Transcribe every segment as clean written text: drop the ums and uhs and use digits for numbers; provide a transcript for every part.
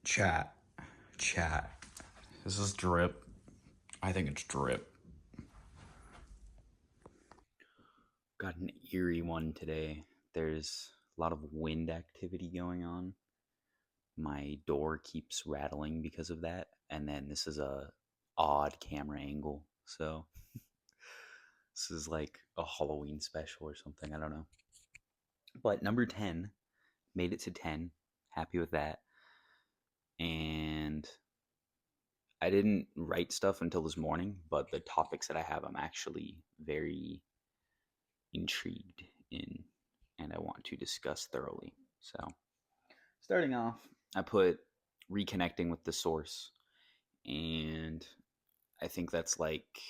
Chat. Chat. This is drip. I think it's drip. Got an eerie one today. There's a lot of wind activity going on. My door keeps rattling because of that. And then this is a odd camera angle. So this is like a Halloween special or something. I don't know. But number 10 made it to 10. Happy with that. And I didn't write stuff until this morning, but the topics that I have, I'm actually very intrigued in and I want to discuss thoroughly. So, starting off, I put reconnecting with the source, and I think that's like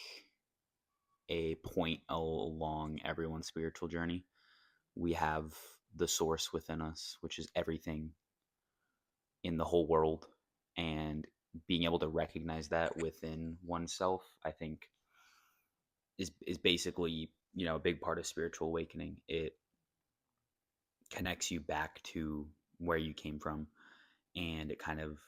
a point along everyone's spiritual journey. We have the source within us, which is everything in the whole world, and being able to recognize that within oneself, I think is basically, a big part of spiritual awakening. It connects you back to where you came from, and it kind of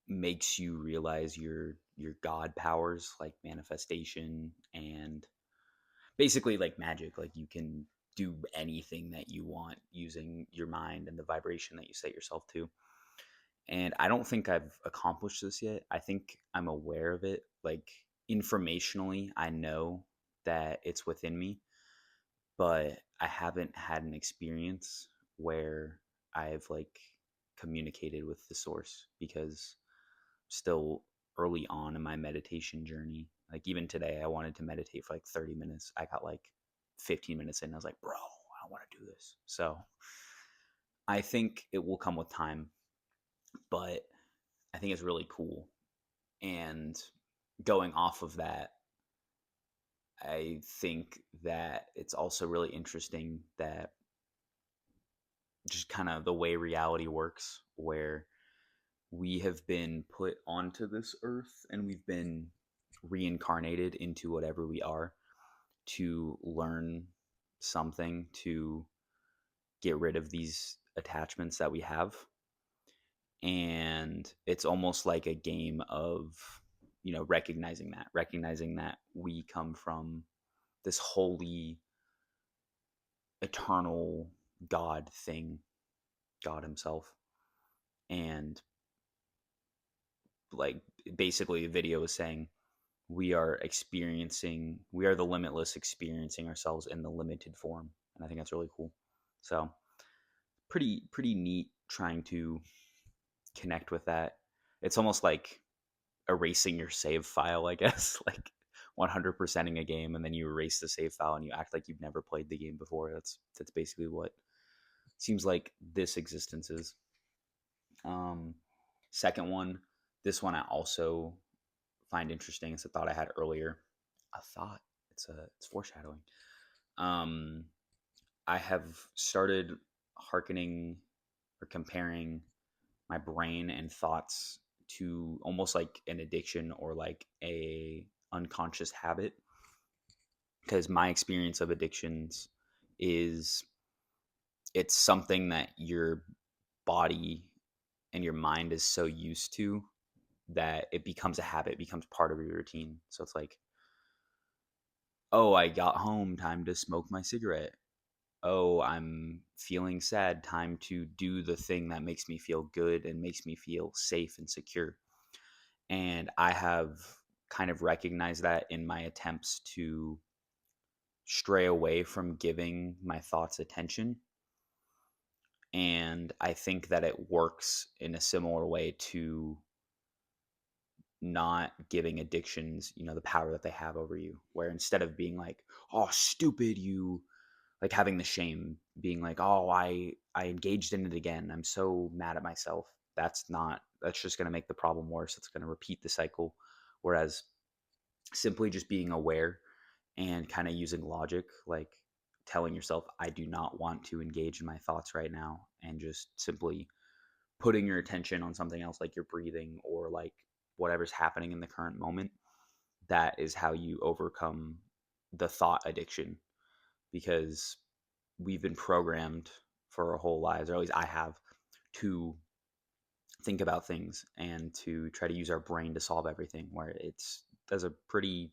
makes you realize your god powers, like manifestation and basically like magic. Like you can do anything that you want using your mind and the vibration that you set yourself to. And I don't think I've accomplished this yet. I think I'm aware of it. Like informationally, I know that it's within me, but I haven't had an experience where I've like communicated with the source, because still early on in my meditation journey. Like even today, I wanted to meditate for like 30 minutes. I got like 15 minutes in. I was like, bro, I want to do this. So I think it will come with time, but I think it's really cool. And going off of that, I think that it's also really interesting that just kind of the way reality works, where we have been put onto this earth and we've been reincarnated into whatever we are to learn something, to get rid of these attachments that we have. And it's almost like a game of, recognizing that we come from this holy, eternal God thing, God Himself. And like basically the video is saying we are the limitless experiencing ourselves in the limited form. And I think that's really cool. So pretty neat trying to connect with that. It's almost like erasing your save file, I guess. Like 100%ing a game, and then you erase the save file and you act like you've never played the game before. That's basically what seems like this existence is. um Second one, this one I also find interesting. It's a thought I had earlier. A thought. It's foreshadowing. Um, I have started hearkening or comparing my brain and thoughts to almost like an addiction or like a unconscious habit, because my experience of addictions is it's something that your body and your mind is so used to that it becomes a habit, it becomes part of your routine. So it's like, oh, I got home, time to smoke my cigarette. Oh, I'm feeling sad, time to do the thing that makes me feel good and makes me feel safe and secure. And I have kind of recognized that in my attempts to stray away from giving my thoughts attention. And I think that it works in a similar way to not giving addictions, the power that they have over you, where instead of being like, oh, stupid, you, like having the shame, being like, oh, I engaged in it again, I'm so mad at myself. That's just going to make the problem worse. It's going to repeat the cycle. Whereas simply just being aware and kind of using logic, like telling yourself, I do not want to engage in my thoughts right now, and just simply putting your attention on something else, like your breathing or like whatever's happening in the current moment. That is how you overcome the thought addiction, because we've been programmed for our whole lives, or at least I have, to think about things and to try to use our brain to solve everything, where it's does a pretty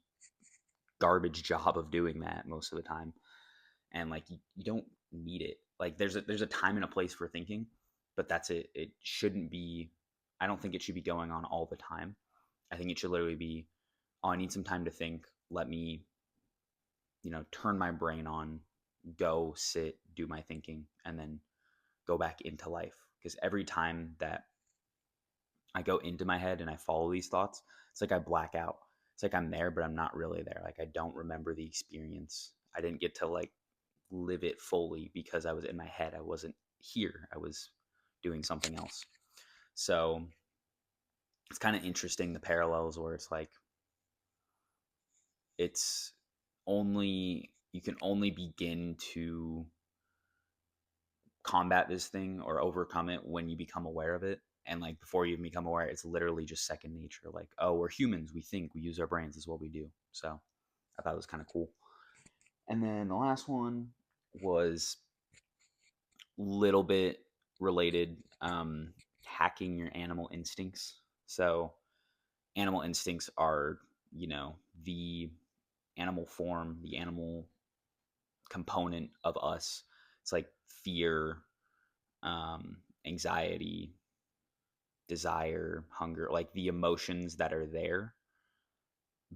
garbage job of doing that most of the time. And like you don't need it. Like there's a time and a place for thinking, but that's it. It shouldn't be. I don't think it should be going on all the time. I think it should literally be, oh, I need some time to think. Let me, turn my brain on, go sit, do my thinking, and then go back into life. Because every time that I go into my head and I follow these thoughts, it's like I black out. It's like I'm there, but I'm not really there. Like I don't remember the experience. I didn't get to like live it fully because I was in my head. I wasn't here. I was doing something else. So it's kind of interesting the parallels where it's like it's only you can only begin to combat this thing or overcome it when you become aware of it. And like before you even become aware, it's literally just second nature. Like, oh, we're humans. We think, we use our brains, is what we do. So I thought it was kind of cool. And then the last one was little bit related, hacking your animal instincts. So animal instincts are, the animal form, the animal component of us. It's like fear, anxiety, desire, hunger, like the emotions that are there.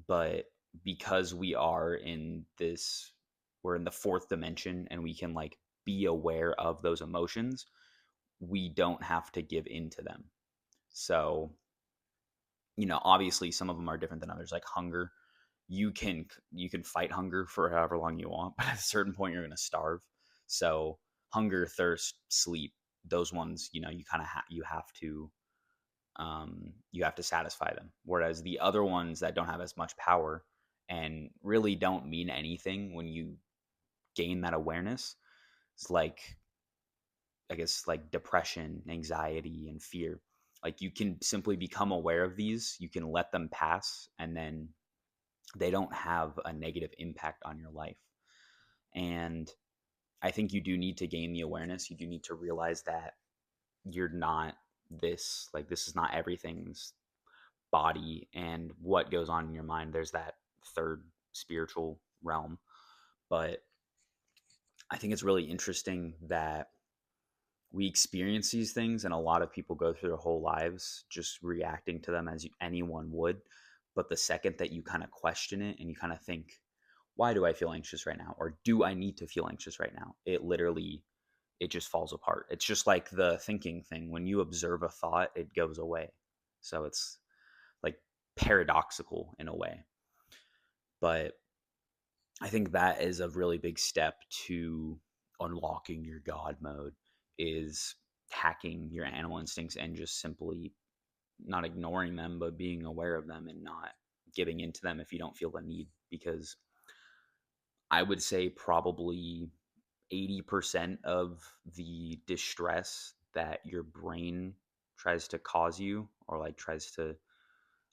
But because we're in the fourth dimension and we can like be aware of those emotions, we don't have to give in to them. So, obviously some of them are different than others. Like hunger, you can fight hunger for however long you want, but at a certain point you're going to starve. So hunger, thirst, sleep, those ones, you kind of you have to satisfy them. Whereas the other ones that don't have as much power and really don't mean anything when you gain that awareness, it's like, I guess, like depression, anxiety, and fear. Like you can simply become aware of these, you can let them pass, and then they don't have a negative impact on your life. And I think you do need to gain the awareness. You do need to realize that you're not this, like, this is not everything's body and what goes on in your mind. There's that third spiritual realm. But I think it's really interesting that we experience these things, and a lot of people go through their whole lives just reacting to them as anyone would. But the second that you kind of question it and you kind of think, why do I feel anxious right now, or do I need to feel anxious right now, it just falls apart. It's just like the thinking thing. When you observe a thought, it goes away. So it's like paradoxical in a way. But I think that is a really big step to unlocking your God mode, is hacking your animal instincts and just simply not ignoring them, but being aware of them and not giving into them if you don't feel the need. Because I would say probably 80% of the distress that your brain tries to cause you, or like tries to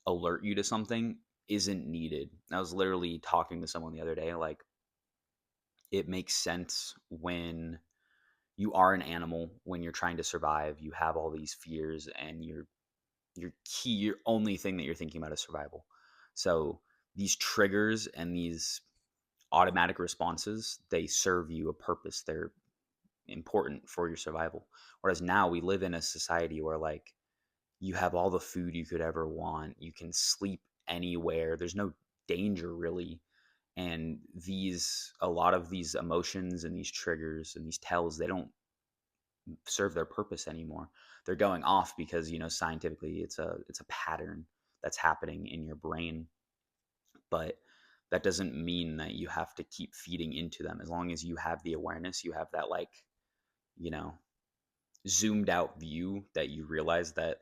alert you to something, isn't needed. I was literally talking to someone the other day, like, it makes sense when you are an animal, when you're trying to survive, you have all these fears, and your only thing that you're thinking about is survival. So these triggers and these automatic responses, they serve you a purpose. They're important for your survival. Whereas now we live in a society where, like, you have all the food you could ever want, you can sleep anywhere, there's no danger really. And a lot of these emotions and these triggers and these tells, they don't serve their purpose anymore. They're going off because, scientifically it's a pattern that's happening in your brain. But that doesn't mean that you have to keep feeding into them. As long as you have the awareness, you have that, like, you know zoomed out view, that you realize that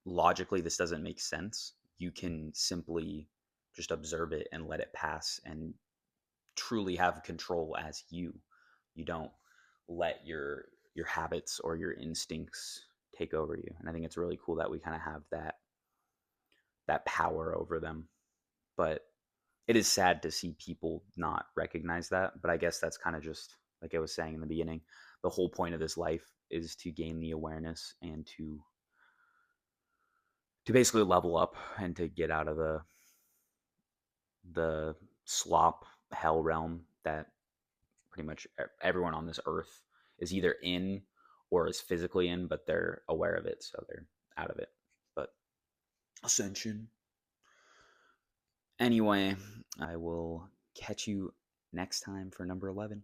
logically this doesn't make sense, you can simply just observe it and let it pass and truly have control as you. You don't let your habits or your instincts take over you. And I think it's really cool that we kind of have that power over them. But it is sad to see people not recognize that. But I guess that's kind of just like I was saying in the beginning. The whole point of this life is to gain the awareness and to to basically level up and to get out of the slop hell realm that pretty much everyone on this earth is either in or is physically in, but they're aware of it, so they're out of it. But ascension. Anyway, I will catch you next time for number 11.